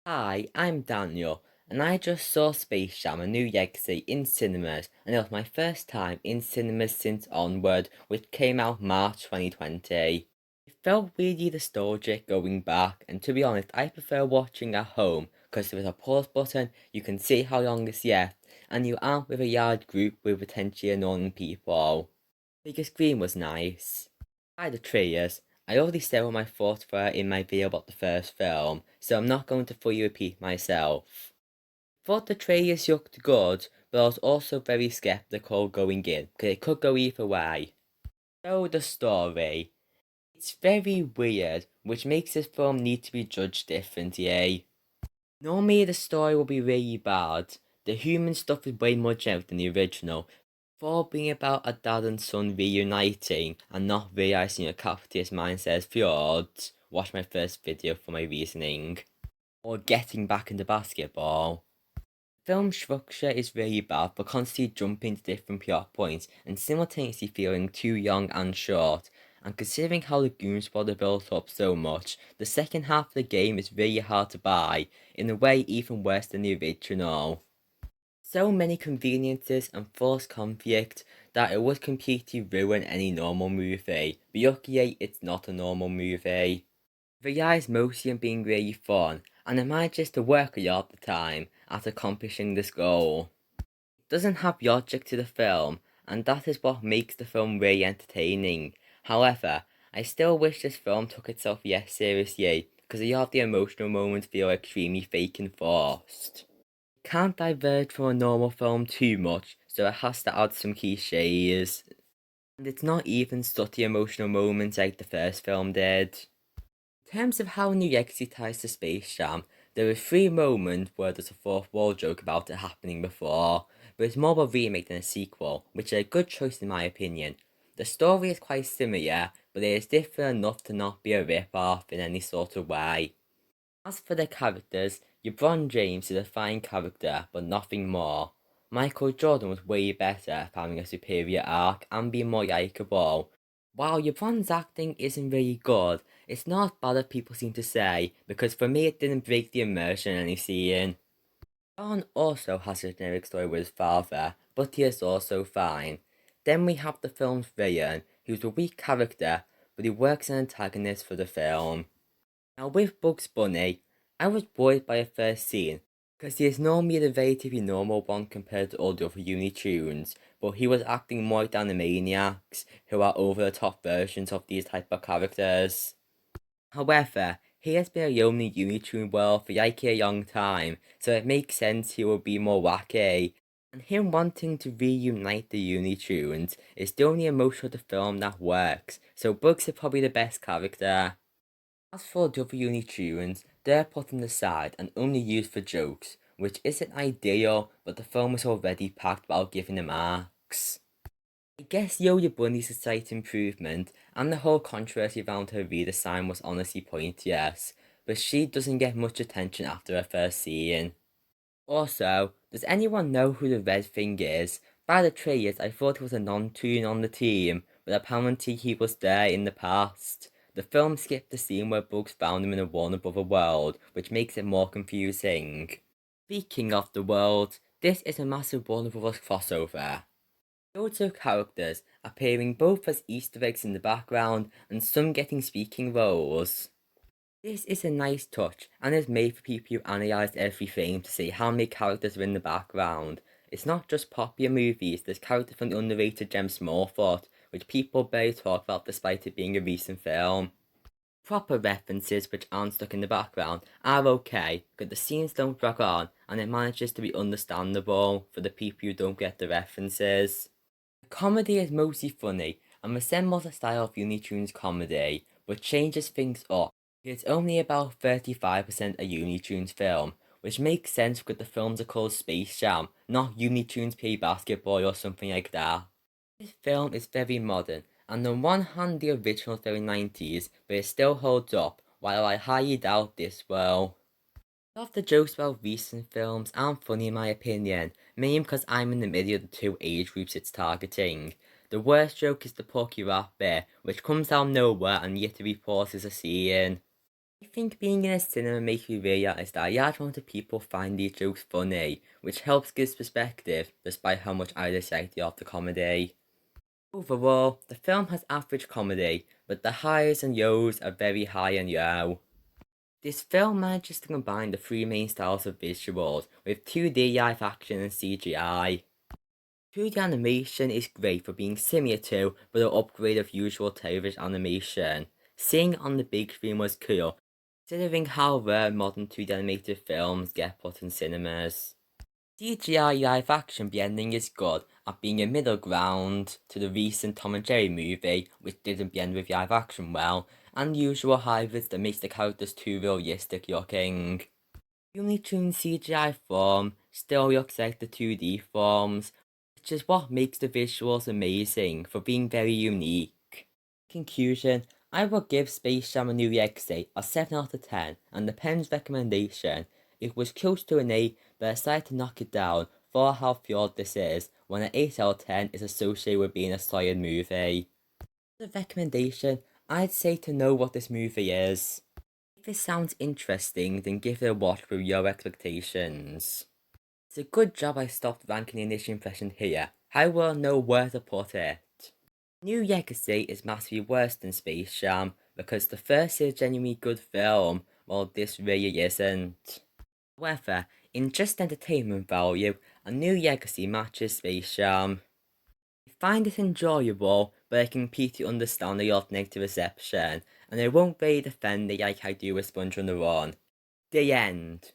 Hi, I'm Daniel, and I just saw Space Jam: A New Legacy in cinemas, and it was my first time in cinemas since Onward, which came out March 2020. It felt really nostalgic going back, and to be honest, I prefer watching at home, because there is a pause button, you can see how long it's yet, and you aren't with a yard group with potentially annoying people. Bigger screen was nice. By the trailers, I already said what my thoughts were in my video about the first film, so I'm not going to fully repeat myself. Thought the trailers looked good, but I was also very skeptical going in, because it could go either way. So the story. It's very weird, which makes this film need to be judged differently. Normally the story will be really bad. The human stuff is way more generic than the original, for being about a dad and son reuniting and not realizing your capitalist mindset flawed. Watch my first video for my reasoning. Or getting back into basketball. Film structure is really bad for constantly jumping to different plot points and simultaneously feeling too young and short. And considering how the Goon Squad are built up so much, the second half of the game is really hard to buy, in a way even worse than the original. So many conveniences and forced conflict that it would completely ruin any normal movie, but luckily it's not a normal movie. The relies mostly on being really fun, and it manages to work a lot of the time at accomplishing this goal. It doesn't have logic to the film, and that is what makes the film really entertaining. However, I still wish this film took itself less seriously, because a lot of the emotional moments feel extremely fake and forced. Can't diverge from a normal film too much, so it has to add some cliches. And it's not even subtly emotional moments like the first film did. In terms of how New Legacy ties to Space Jam, there are three moments where there's a fourth wall joke about it happening before, but it's more of a remake than a sequel, which is a good choice in my opinion. The story is quite similar, but it is different enough to not be a rip-off in any sort of way. As for the characters, LeBron James is a fine character, but nothing more. Michael Jordan was way better at having a superior arc and being more likable. While LeBron's acting isn't really good, it's not as bad as people seem to say, because for me it didn't break the immersion in any scene. John also has a generic story with his father, but he is also fine. Then we have the film's villain, who's a weak character, but he works as an antagonist for the film. Now with Bugs Bunny, I was worried by the first scene, because he is normally the relatively normal one compared to all the other Looney Tunes, but he was acting more like the Animaniacs, who are over-the-top versions of these type of characters. However, he has been a lonely Looney Tune world for like a long time, so it makes sense he will be more wacky. And him wanting to reunite the Looney Tunes is the only emotion of the film that works, so Bugs is probably the best character. As for the other Looney Tunes, they're put on the side and only used for jokes, which isn't ideal, but the film is already packed without giving them arcs. I guess Yo-Yo Bunny's a slight improvement, and the whole controversy around her redesign was honestly pointless, but she doesn't get much attention after her first scene. Also, does anyone know who the red thing is? By the trailers, I thought he was a non-toon on the team, but apparently he was there in the past. The film skipped the scene where Bugs found him in a Warner Brother world, which makes it more confusing. Speaking of the world, this is a massive Warner Brothers crossover. Loads of characters appearing both as Easter eggs in the background and some getting speaking roles. This is a nice touch and is made for people who analyse every frame to see how many characters are in the background. It's not just popular movies, there's characters from the underrated gem Smallfoot, which people barely talk about despite it being a recent film. Proper references which aren't stuck in the background are okay, because the scenes don't drag on and it manages to be understandable for the people who don't get the references. The comedy is mostly funny and resembles the style of Looney Tunes comedy, but changes things up. It's only about 35% a Looney Tunes film, which makes sense because the films are called Space Jam, not Looney Tunes Play Basketball or something like that. This film is very modern, and on one hand the original is very 90s, but it still holds up, while I highly doubt this will. A lot of the jokes about recent films aren't funny in my opinion, mainly because I'm in the middle of the two age groups it's targeting. The worst joke is the Porky Rat bit, which comes out of nowhere and yet to be pauses a scene. I think being in a cinema makes me realize that a large amount of people find these jokes funny, which helps give perspective despite how much I dislike the comedy. Overall, the film has average comedy, but the highs and lows are very high and low. This film manages to combine the three main styles of visuals with 2D live action and CGI. 2D animation is great for being similar to, but an upgrade of usual television animation. Seeing it on the big screen was cool, considering how rare modern 2D animated films get put in cinemas. CGI live action blending is good at being a middle ground to the recent Tom and Jerry movie, which didn't blend with live action well, and usual hybrids that makes the characters too realistic looking. Looney Tunes CGI form still looks like the 2D forms, which is what makes the visuals amazing for being very unique. In conclusion, I will give Space Jam: A New Legacy a 7 out of 10, and the pen's recommendation. It was close to an 8, but I decided to knock it down for how flawed this is, when an 8 out of 10 is associated with being a solid movie. The recommendation, I'd say to know what this movie is. If it sounds interesting, then give it a watch with your expectations. It's a good job I stopped ranking the initial impression here. I will know where to put it. New Legacy is massively worse than Space Jam because the first is a genuinely good film, while this really isn't. However, in just entertainment value, A New Legacy matches Space Jam. I find it enjoyable, but I completely understand the lot of negative reception, and I won't really defend it like I do with Sponge on the Run. The end.